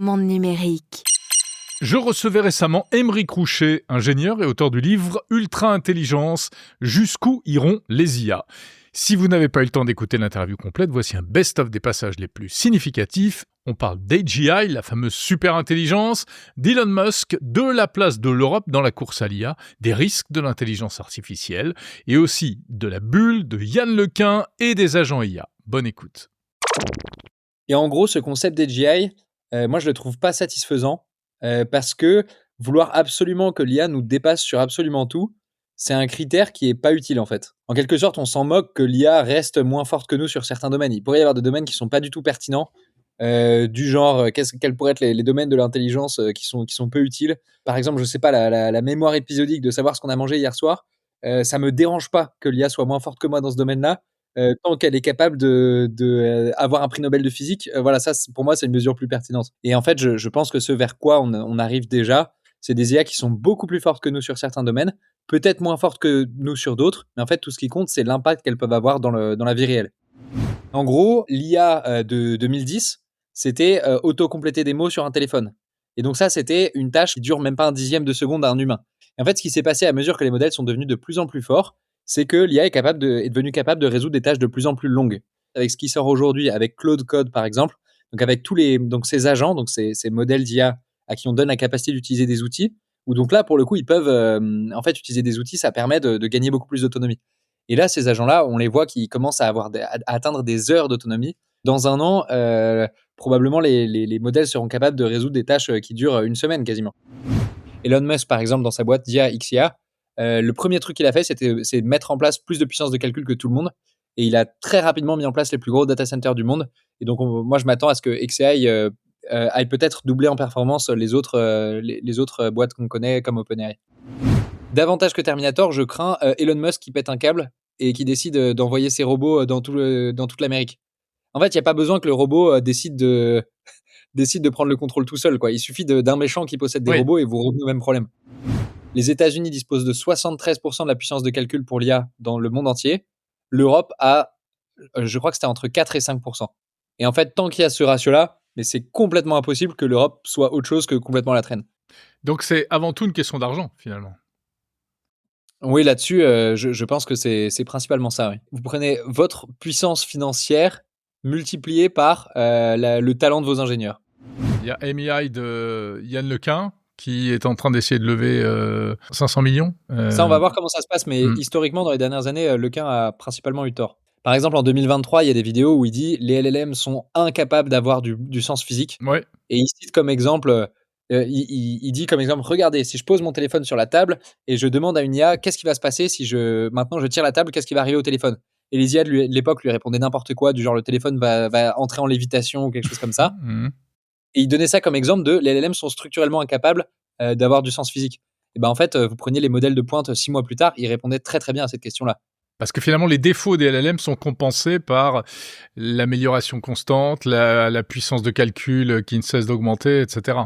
Monde numérique. Je recevais récemment Aymeric Roucher, ingénieur et auteur du livre Ultra Intelligence, jusqu'où iront les IA. Si vous n'avez pas eu le temps d'écouter l'interview complète, voici un best-of des passages les plus significatifs. On parle d'AGI, la fameuse super-intelligence, d'Elon Musk, de la place de l'Europe dans la course à l'IA, des risques de l'intelligence artificielle, et aussi de la bulle, de Yann Lequin et des agents IA. Bonne écoute. Et en gros, ce concept d'AGI, moi je le trouve pas satisfaisant parce que vouloir absolument que l'IA nous dépasse sur absolument tout, c'est un critère qui est pas utile en fait. En quelque sorte, on s'en moque que l'IA reste moins forte que nous sur certains domaines. Il pourrait y avoir des domaines qui sont pas du tout pertinents, du genre quels pourraient être les domaines de l'intelligence qui sont peu utiles. Par exemple, je sais pas, la mémoire épisodique de savoir ce qu'on a mangé hier soir, ça me dérange pas que l'IA soit moins forte que moi dans ce domaine-là. Tant qu'elle est capable de avoir un prix Nobel de physique, voilà, ça pour moi c'est une mesure plus pertinente. Et en fait, je pense que ce vers quoi on arrive déjà, c'est des IA qui sont beaucoup plus fortes que nous sur certains domaines, peut-être moins fortes que nous sur d'autres, mais en fait tout ce qui compte c'est l'impact qu'elles peuvent avoir dans la vie réelle. En gros, l'IA de 2010, c'était auto-compléter des mots sur un téléphone. Et donc ça, c'était une tâche qui dure même pas un dixième de seconde à un humain. Et en fait, ce qui s'est passé à mesure que les modèles sont devenus de plus en plus forts, c'est que l'IA est devenue capable de résoudre des tâches de plus en plus longues. Avec ce qui sort aujourd'hui, avec Claude Code par exemple, donc avec ces agents, donc ces modèles d'IA à qui on donne la capacité d'utiliser des outils, où donc là, pour le coup, ils peuvent en fait utiliser des outils, ça permet de gagner beaucoup plus d'autonomie. Et là, ces agents-là, on les voit qui commencent à atteindre des heures d'autonomie. Dans un an, probablement, les modèles seront capables de résoudre des tâches qui durent une semaine quasiment. Elon Musk, par exemple, dans sa boîte d'IA XIA, le premier truc qu'il a fait, c'est de mettre en place plus de puissance de calcul que tout le monde. Et il a très rapidement mis en place les plus gros data centers du monde. Et donc, moi, je m'attends à ce que XAI aille peut-être doubler en performance les autres boîtes qu'on connaît comme OpenAI. Davantage que Terminator, je crains Elon Musk qui pète un câble et qui décide d'envoyer ses robots dans toute l'Amérique. En fait, il n'y a pas besoin que le robot décide de prendre le contrôle tout seul, quoi. Il suffit d'un méchant qui possède des robots et vous revenez au même problème. Les États-Unis disposent de 73% de la puissance de calcul pour l'IA dans le monde entier. L'Europe a, je crois que c'était entre 4 et 5%. Et en fait, tant qu'il y a ce ratio-là, mais c'est complètement impossible que l'Europe soit autre chose que complètement à la traîne. Donc c'est avant tout une question d'argent, finalement. Oui, là-dessus, je pense que c'est principalement ça. Oui. Vous prenez votre puissance financière multipliée par le talent de vos ingénieurs. Il y a AMI de Yann Lequin qui est en train d'essayer de lever 500 millions. Ça, on va voir comment ça se passe, mais historiquement, dans les dernières années, Lequin a principalement eu tort. Par exemple, en 2023, il y a des vidéos où il dit « les LLM sont incapables d'avoir du sens physique Ouais. ». Et il cite comme exemple... il dit comme exemple, regardez, si je pose mon téléphone sur la table et je demande à une IA qu'est-ce qui va se passer si maintenant je tire la table, qu'est-ce qui va arriver au téléphone? Et les IA de l'époque lui répondaient n'importe quoi, du genre le téléphone va entrer en lévitation ou quelque chose comme ça. Et il donnait ça comme exemple de les LLM sont structurellement incapables d'avoir du sens physique. Et ben en fait, vous preniez les modèles de pointe 6 mois plus tard, ils répondaient très très bien à cette question-là. Parce que finalement, les défauts des LLM sont compensés par l'amélioration constante, la puissance de calcul qui ne cesse d'augmenter, etc.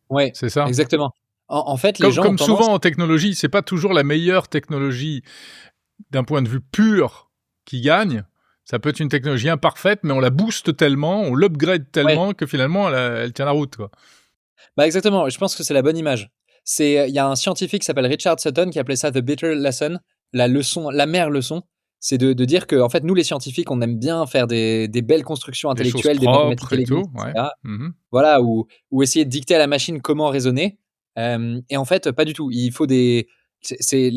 Ouais, c'est ça. Exactement. En fait, les gens comme souvent en technologie, c'est pas toujours la meilleure technologie d'un point de vue pur qui gagne. Ça peut être une technologie imparfaite, mais on la booste tellement, on l'upgrade tellement que finalement elle tient la route, quoi. Bah exactement. Je pense que c'est la bonne image. Il y a un scientifique qui s'appelle Richard Sutton qui appelait ça the bitter lesson, l'amère leçon. C'est de dire que en fait nous les scientifiques on aime bien faire des belles constructions intellectuelles, des mathématiques élégantes, etc. Voilà, ou essayer de dicter à la machine comment raisonner. Et en fait pas du tout. Il faut les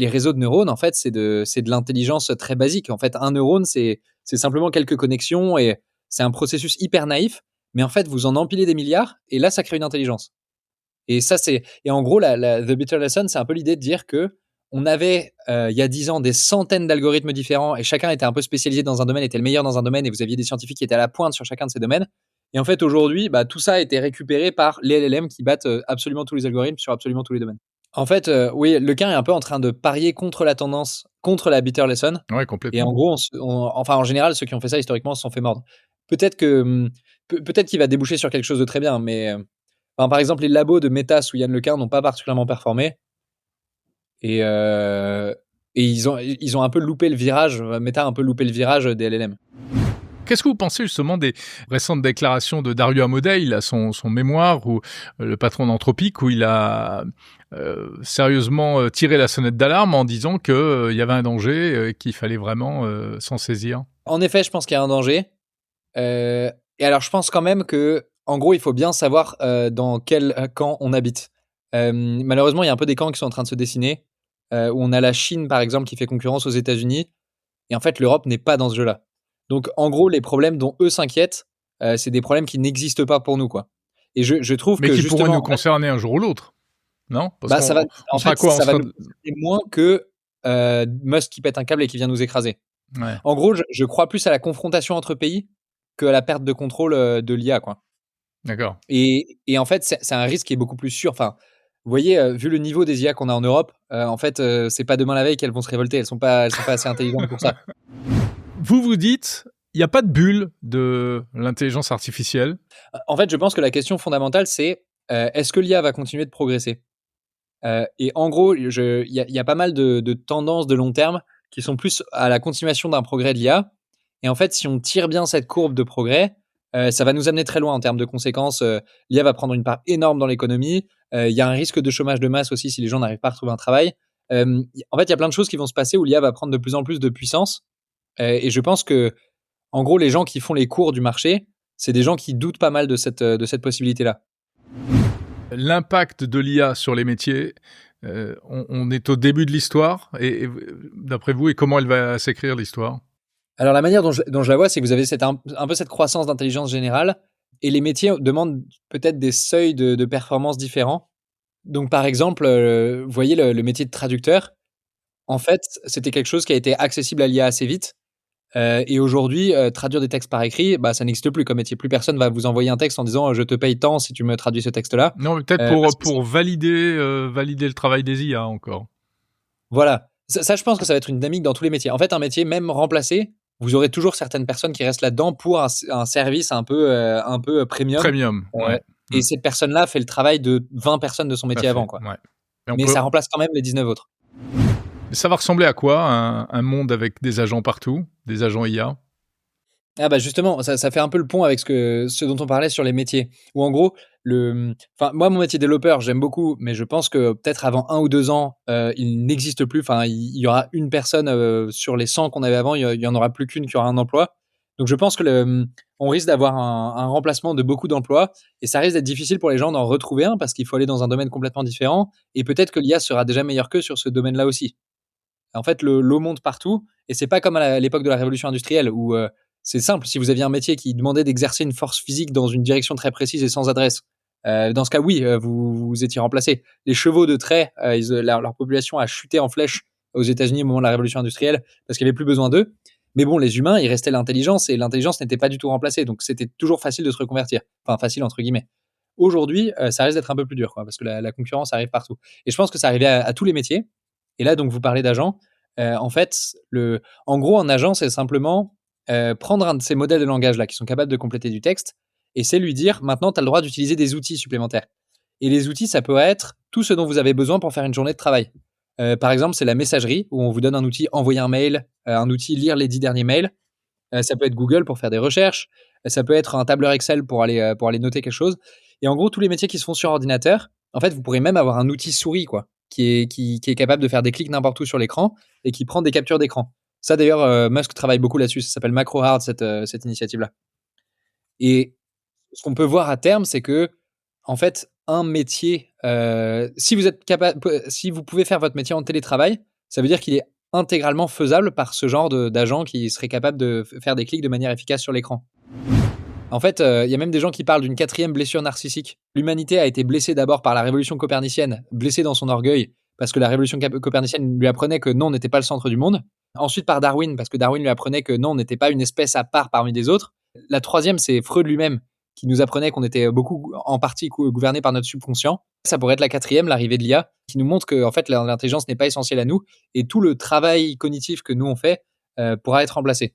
réseaux de neurones en fait c'est de l'intelligence très basique. En fait un neurone c'est simplement quelques connexions et c'est un processus hyper naïf. Mais en fait vous en empilez des milliards et là ça crée une intelligence. Et ça et en gros the bitter lesson c'est un peu l'idée de dire que on avait, il y a 10 ans, des centaines d'algorithmes différents et chacun était un peu spécialisé dans un domaine, était le meilleur dans un domaine et vous aviez des scientifiques qui étaient à la pointe sur chacun de ces domaines. Et en fait, aujourd'hui, tout ça a été récupéré par les LLM qui battent absolument tous les algorithmes sur absolument tous les domaines. En fait, oui, Lequin est un peu en train de parier contre la tendance, contre la bitter lesson. Ouais, complètement. Et en gros, en général, ceux qui ont fait ça historiquement se sont fait mordre. Peut-être qu'il va déboucher sur quelque chose de très bien, mais par exemple, les labos de Meta sous Yann Lequin n'ont pas particulièrement performé. Et ils ont un peu loupé le virage. Meta a un peu loupé le virage des LLM. Qu'est-ce que vous pensez justement des récentes déclarations de Dario Amodei, là, son mémoire, où le patron d'Anthropic, où il a sérieusement tiré la sonnette d'alarme en disant qu'il y avait un danger et qu'il fallait vraiment s'en saisir? En effet, je pense qu'il y a un danger. Et alors, je pense quand même que, en gros, il faut bien savoir dans quel camp on habite. Malheureusement, il y a un peu des camps qui sont en train de se dessiner, où on a la Chine, par exemple, qui fait concurrence aux États-Unis. Et en fait, l'Europe n'est pas dans ce jeu-là. Donc, en gros, les problèmes dont eux s'inquiètent, c'est des problèmes qui n'existent pas pour nous, quoi. Et je trouve Mais que qui pourraient justement, nous concerner un jour ou l'autre, non? Parce bah, ça va, on en sera fait, quoi? On ça va sera... nous concerner moins que Musk qui pète un câble et qui vient nous écraser. Ouais, En gros, je crois plus à la confrontation entre pays qu'à la perte de contrôle de l'IA, quoi. d'accord. Et en fait, c'est un risque qui est beaucoup plus sûr. Enfin, vous voyez, vu le niveau des IA qu'on a en Europe, en fait, c'est pas demain la veille qu'elles vont se révolter. Elles sont pas assez intelligentes pour ça. Vous vous dites, il n'y a pas de bulle de l'intelligence artificielle. En fait, je pense que la question fondamentale, c'est est-ce que l'IA va continuer de progresser? Et en gros, il y a pas mal de tendances de long terme qui sont plus à la continuation d'un progrès de l'IA. Et en fait, si on tire bien cette courbe de progrès, ça va nous amener très loin en termes de conséquences. L'IA va prendre une part énorme dans l'économie. Il y a un risque de chômage de masse aussi si les gens n'arrivent pas à retrouver un travail. En fait, il y a plein de choses qui vont se passer où l'IA va prendre de plus en plus de puissance. Et je pense que, en gros, les gens qui font les cours du marché, c'est des gens qui doutent pas mal de cette possibilité-là. L'impact de l'IA sur les métiers, on est au début de l'histoire. Et d'après vous, et comment elle va s'écrire l'histoire? Alors la manière dont je la vois, c'est que vous avez un peu cette croissance d'intelligence générale et les métiers demandent peut-être des seuils de performance différents. Donc par exemple, vous voyez le métier de traducteur, en fait, c'était quelque chose qui a été accessible à l'IA assez vite. Et aujourd'hui, traduire des textes par écrit, bah, ça n'existe plus comme métier. Plus personne va vous envoyer un texte en disant je te paye tant si tu me traduis ce texte-là. Non, mais peut-être Parce que pour valider le travail des IA encore. voilà. Ça, je pense que ça va être une dynamique dans tous les métiers. En fait, un métier, même remplacé, vous aurez toujours certaines personnes qui restent là-dedans pour un service un peu premium. Premium, ouais. Et cette personne-là fait le travail de 20 personnes de son Tout à métier fait, avant, quoi. ouais. Et Mais ça remplace quand même les 19 autres. Ça va ressembler à quoi, un monde avec des agents partout, des agents IA? Ah bah justement, ça fait un peu le pont avec ce dont on parlait sur les métiers. Où en gros, enfin, moi, mon métier développeur, j'aime beaucoup, mais je pense que peut-être avant 1 ou 2 ans, il n'existe plus. Enfin, il y aura une personne sur les 100 qu'on avait avant, il y en aura plus qu'une qui aura un emploi. Donc je pense que on risque d'avoir un remplacement de beaucoup d'emplois et ça risque d'être difficile pour les gens d'en retrouver un parce qu'il faut aller dans un domaine complètement différent et peut-être que l'IA sera déjà meilleure qu'eux sur ce domaine-là aussi. En fait, l'eau monte partout et c'est pas comme à l'époque de la révolution industrielle où c'est simple. Si vous aviez un métier qui demandait d'exercer une force physique dans une direction très précise et sans adresse, dans ce cas, oui, vous étiez remplacé. Les chevaux de trait, leur population a chuté en flèche aux États-Unis au moment de la révolution industrielle parce qu'il n'y avait plus besoin d'eux. Mais bon, les humains, il restait l'intelligence et l'intelligence n'était pas du tout remplacée. Donc c'était toujours facile de se reconvertir. Enfin, facile entre guillemets. Aujourd'hui, ça risque d'être un peu plus dur, quoi, parce que la concurrence arrive partout. Et je pense que ça arrivait à tous les métiers. Et là, donc, vous parlez d'agent. En fait, en gros, un agent, c'est simplement prendre un de ces modèles de langage-là qui sont capables de compléter du texte et c'est lui dire maintenant, tu as le droit d'utiliser des outils supplémentaires. Et les outils, ça peut être tout ce dont vous avez besoin pour faire une journée de travail. Par exemple, c'est la messagerie où on vous donne un outil envoyer un mail, un outil lire les 10 derniers mails. Ça peut être Google pour faire des recherches. Ça peut être un tableur Excel pour aller noter quelque chose. Et en gros, tous les métiers qui se font sur ordinateur, en fait, vous pourrez même avoir un outil souris, quoi, qui est capable de faire des clics n'importe où sur l'écran et qui prend des captures d'écran. Ça, d'ailleurs, Musk travaille beaucoup là-dessus. Ça s'appelle MacroHard, cette initiative-là. Et ce qu'on peut voir à terme, c'est que, en fait, un métier, si vous pouvez faire votre métier en télétravail, ça veut dire qu'il est intégralement faisable par ce genre d'agent qui serait capable de faire des clics de manière efficace sur l'écran. En fait, il y a même des gens qui parlent d'une 4e blessure narcissique. L'humanité a été blessée d'abord par la révolution copernicienne, blessée dans son orgueil, parce que la révolution copernicienne lui apprenait que non, on n'était pas le centre du monde. Ensuite par Darwin, parce que Darwin lui apprenait que non, on n'était pas une espèce à part parmi les autres. La 3e, c'est Freud lui-même, qui nous apprenait qu'on était beaucoup, en partie, gouverné par notre subconscient. Ça pourrait être la 4e, l'arrivée de l'IA, qui nous montre que en fait, l'intelligence n'est pas essentielle à nous, et tout le travail cognitif que nous on fait pourra être remplacé.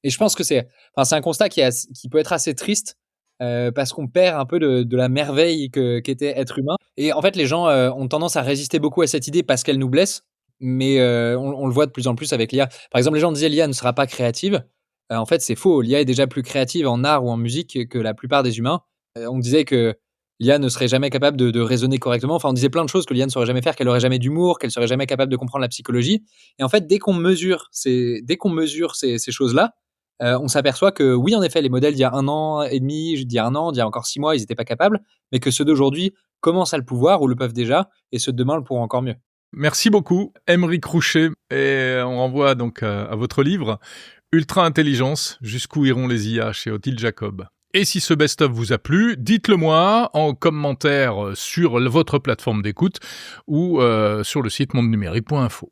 Et je pense que c'est un constat qui peut être assez triste parce qu'on perd un peu de la merveille qu'était être humain. Et en fait, les gens ont tendance à résister beaucoup à cette idée parce qu'elle nous blesse, mais on le voit de plus en plus avec l'IA. Par exemple, les gens disaient l'IA ne sera pas créative. En fait, c'est faux. L'IA est déjà plus créative en art ou en musique que la plupart des humains. On disait que l'IA ne serait jamais capable de raisonner correctement. Enfin, on disait plein de choses que l'IA ne saurait jamais faire, qu'elle aurait jamais d'humour, qu'elle serait jamais capable de comprendre la psychologie. Et en fait, dès qu'on mesure ces choses-là, on s'aperçoit que oui, en effet, les modèles d'il y a 1 an et demi, d'il y a 1 an, d'il y a encore 6 mois, ils n'étaient pas capables, mais que ceux d'aujourd'hui commencent à le pouvoir ou le peuvent déjà, et ceux de demain le pourront encore mieux. Merci beaucoup, Aymeric Roucher. Et on renvoie donc à votre livre, Ultra Intelligence, jusqu'où iront les IA, chez Odile Jacob. Et si ce best-of vous a plu, dites-le moi en commentaire sur votre plateforme d'écoute ou sur le site mondenumérique.info.